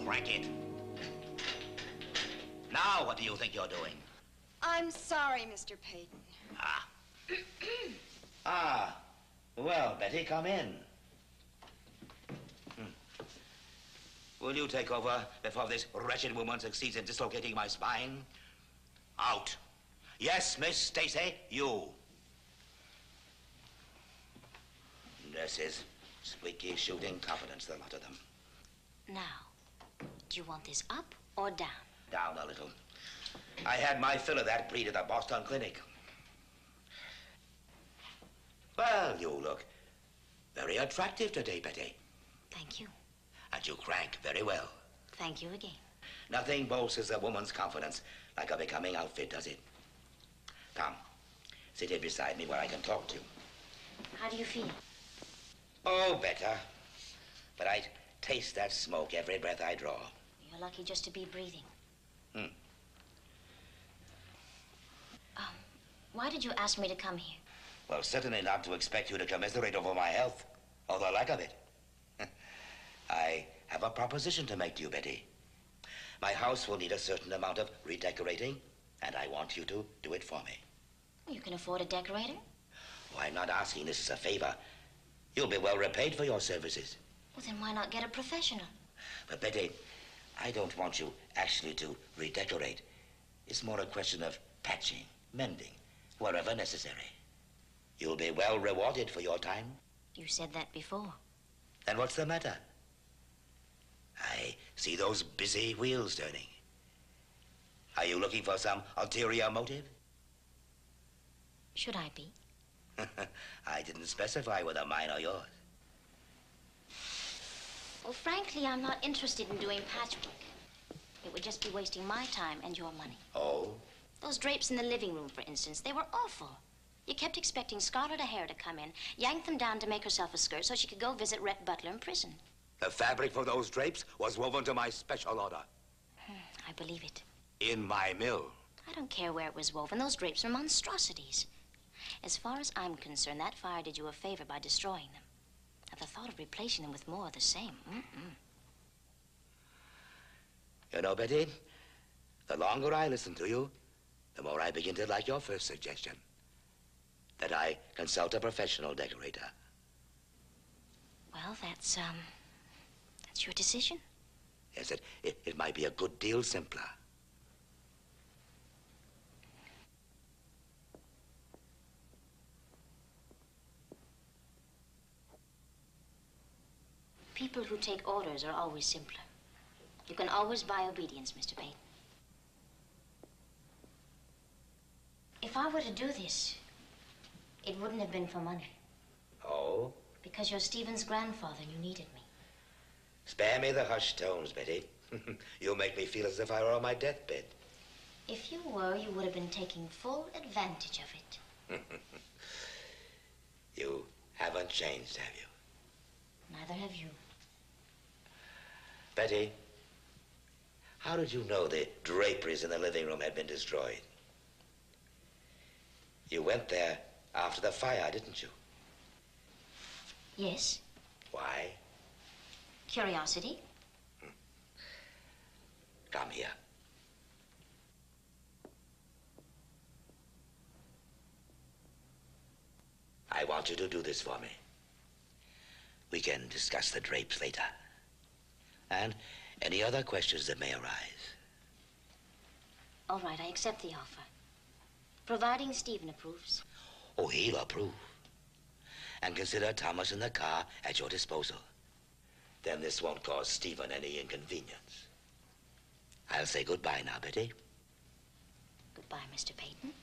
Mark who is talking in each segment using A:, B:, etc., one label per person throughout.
A: crank it. Now, what do you think you're doing?
B: I'm sorry, Mr. Peyton.
A: Well, Betty, come in. Will you take over before this wretched woman succeeds in dislocating my spine? Out. Yes, Miss Stacy, you. Nurses, squeaky shooting confidence, the lot of them.
C: Now, do you want this up or down?
A: Down a little. I had my fill of that breed at the Boston Clinic. Well, you look very attractive today, Betty.
C: Thank you.
A: And you crank very well.
C: Thank you again.
A: Nothing bolsters a woman's confidence like a becoming outfit, does it? Come, sit here beside me where I can talk to you.
C: How do you feel?
A: Oh, better. But I taste that smoke every breath I draw.
C: You're lucky just to be breathing. Why did you ask me to come here?
A: Well, certainly not to expect you to commiserate over my health, or the lack of it. I have a proposition to make to you, Betty. My house will need a certain amount of redecorating, and I want you to do it for me.
C: You can afford a decorator?
A: Oh, I'm not asking this as a favor. You'll be well repaid for your services.
C: Well, then why not get a professional?
A: But, Betty, I don't want you actually to redecorate. It's more a question of patching, mending, wherever necessary. You'll be well rewarded for your time.
C: You said that before.
A: Then what's the matter? I see those busy wheels turning. Are you looking for some ulterior motive?
C: Should I be?
A: I didn't specify whether mine or yours.
C: Well, frankly, I'm not interested in doing patchwork. It would just be wasting my time and your money.
A: Oh?
C: Those drapes in the living room, for instance, they were awful. You kept expecting Scarlett O'Hara to come in, yank them down to make herself a skirt so she could go visit Rhett Butler in prison.
A: The fabric for those drapes was woven to my special order.
C: I believe it.
A: In my mill.
C: I don't care where it was woven. Those drapes are monstrosities. As far as I'm concerned, that fire did you a favor by destroying them. Now, the thought of replacing them with more of the same,
A: You know, Betty, the longer I listen to you, the more I begin to like your first suggestion. That I consult a professional decorator.
C: Well, that's your decision.
A: Yes, it might be a good deal simpler.
C: People who take orders are always simpler. You can always buy obedience, Mr. Peyton. If I were to do this, it wouldn't have been for money.
A: Oh?
C: Because you're Stephen's grandfather and you needed me.
A: Spare me the hushed tones, Betty. You'll make me feel as if I were on my deathbed.
C: If you were, you would have been taking full advantage of it.
A: You haven't changed, have you?
C: Neither have you.
A: Betty, how did you know the draperies in the living room had been destroyed? You went there after the fire, didn't you?
C: Yes.
A: Why?
C: Curiosity.
A: Come here. I want you to do this for me. We can discuss the drapes later. And any other questions that may arise.
C: All right, I accept the offer. Providing Stephen approves.
A: Oh, he'll approve. And consider Thomas in the car at your disposal. Then this won't cause Stephen any inconvenience. I'll say goodbye now, Betty.
C: Goodbye, Mr. Peyton.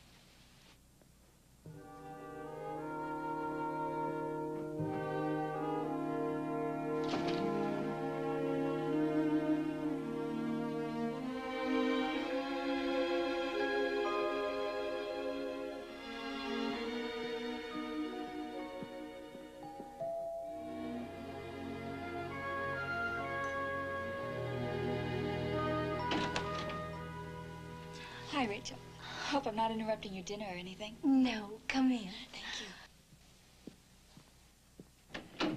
D: Hi, Rachel. Hope I'm not interrupting your dinner or anything.
B: No, come in.
D: Thank you.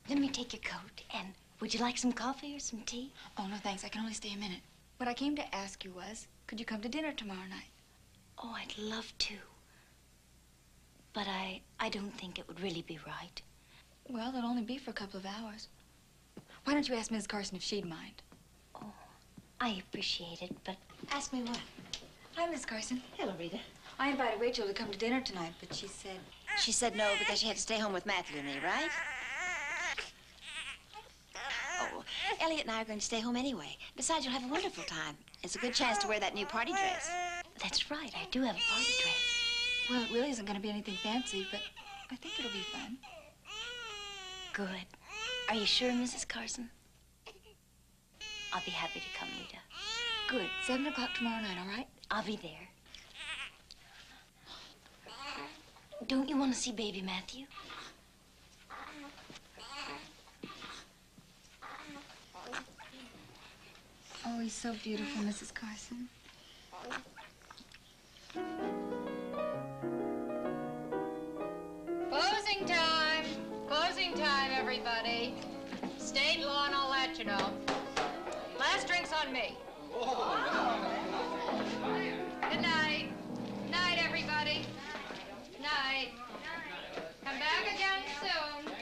B: Let me take your coat, and
C: Would you like some coffee or some tea?
D: Oh, no, thanks. I can only stay a minute. What I came to ask you was, could you come to dinner tomorrow night?
C: Oh, I'd love to. But I don't think it would really be right.
D: Well, it'll only be for a couple of hours. Why don't you ask Mrs. Carson if she'd mind?
C: Oh, I appreciate it, but...
B: Ask me what?
D: Hi, Miss Carson.
B: Hello, Rita.
D: I invited Rachel to come to dinner tonight, but she said...
B: She said no because she had to stay home with Matthew and me, right? Oh, Elliot and I are going to stay home anyway. Besides, you'll have a wonderful time. It's a good chance to wear that new party dress.
C: That's right, I do have a party dress.
D: Well, it really isn't going to be anything fancy, but I think it'll be fun.
C: Good. Are you sure, Mrs. Carson? I'll be happy to come, Rita.
D: Good. 7 o'clock tomorrow night, all right?
C: I'll be there. Don't you want to see baby Matthew?
D: Oh, he's so beautiful, Mrs. Carson.
E: Closing time. Closing time, everybody. State law and I'll let you know. Last drink's on me. Good night. Night, everybody. Night. Come back again soon.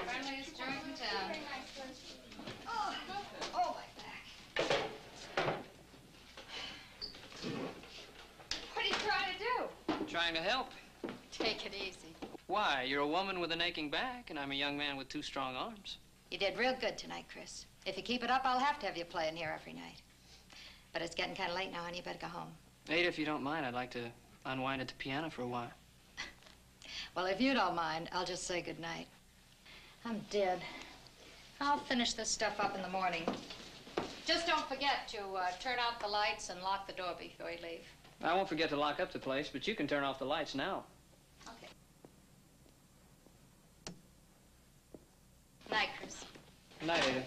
E: Friendliest joint in town. Oh, my back. What are you trying to do?
F: Trying to help.
E: Take it easy.
F: Why? You're a woman with an aching back, and I'm a young man with 2 strong arms.
E: You did real good tonight, Chris. If you keep it up, I'll have to have you playing here every night. But it's getting kind of late now, honey. You better go home.
F: Ada, if you don't mind, I'd like to unwind at the piano for a while.
E: Well, if you don't mind, I'll just say good night. I'm dead. I'll finish this stuff up in the morning. Just don't forget to turn out the lights and lock the door before you leave.
F: I won't forget to lock up the place, but you can turn off the lights now.
E: Okay. Night, Chris.
F: Good night, Ada.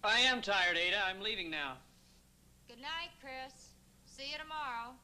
F: I am tired, Ada. I'm leaving now.
E: Good night, Chris. See you tomorrow.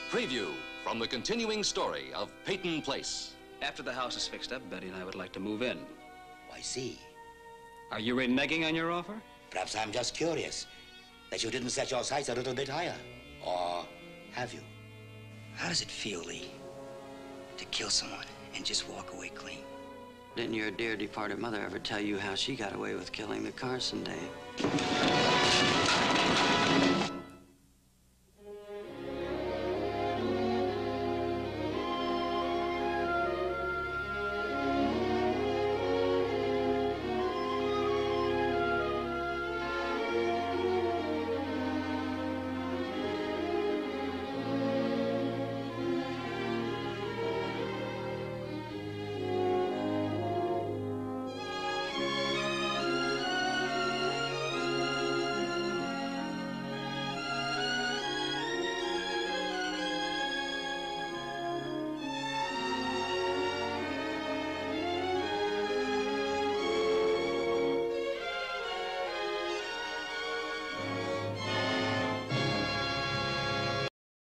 G: Preview from the continuing story of Peyton Place.
H: After the house is fixed up, Betty and I would like to move in.
A: I see.
H: Are you reneging on your offer?
A: Perhaps I'm just curious that you didn't set your sights a little bit higher. Or have you?
I: How does it feel, Lee, to kill someone and just walk away clean?
J: Didn't your dear departed mother ever tell you how she got away with killing the Carson Dame?